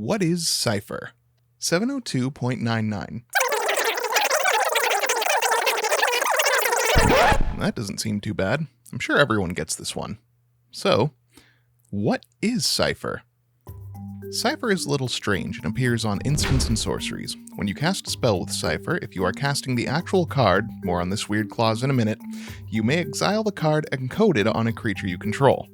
What is Cipher? 702.99. That doesn't seem too bad. I'm sure everyone gets this one. So, what is Cipher? Cipher is a little strange and appears on instants and sorceries. When you cast a spell with Cipher, if you are casting the actual card, more on this weird clause in a minute, you may exile the card encoded on a creature you control.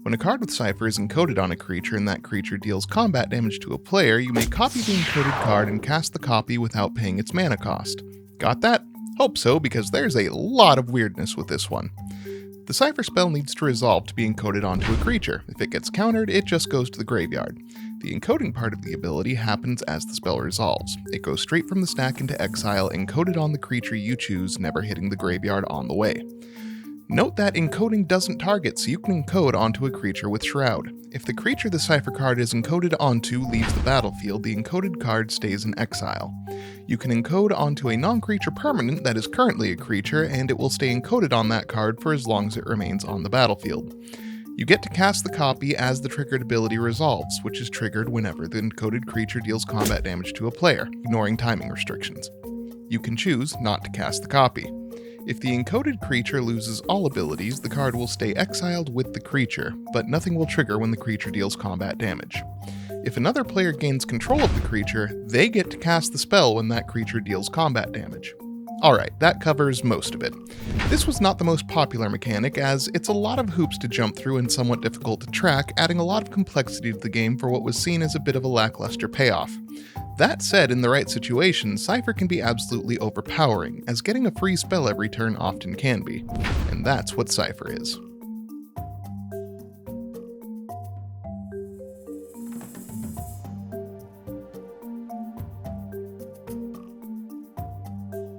When a card with Cipher is encoded on a creature and that creature deals combat damage to a player, you may copy the encoded card and cast the copy without paying its mana cost. Got that? Hope so, because there's a lot of weirdness with this one. The Cipher spell needs to resolve to be encoded onto a creature. If it gets countered, it just goes to the graveyard. The encoding part of the ability happens as the spell resolves. It goes straight from the stack into exile, encoded on the creature you choose, never hitting the graveyard on the way. Note that encoding doesn't target, so you can encode onto a creature with Shroud. If the creature the Cipher card is encoded onto leaves the battlefield, the encoded card stays in exile. You can encode onto a non-creature permanent that is currently a creature, and it will stay encoded on that card for as long as it remains on the battlefield. You get to cast the copy as the triggered ability resolves, which is triggered whenever the encoded creature deals combat damage to a player, ignoring timing restrictions. You can choose not to cast the copy. If the encoded creature loses all abilities, the card will stay exiled with the creature, but nothing will trigger when the creature deals combat damage. If another player gains control of the creature, they get to cast the spell when that creature deals combat damage. Alright, that covers most of it. This was not the most popular mechanic, as it's a lot of hoops to jump through and somewhat difficult to track, adding a lot of complexity to the game for what was seen as a bit of a lackluster payoff. That said, in the right situation, Cipher can be absolutely overpowering, as getting a free spell every turn often can be. And that's what Cipher is.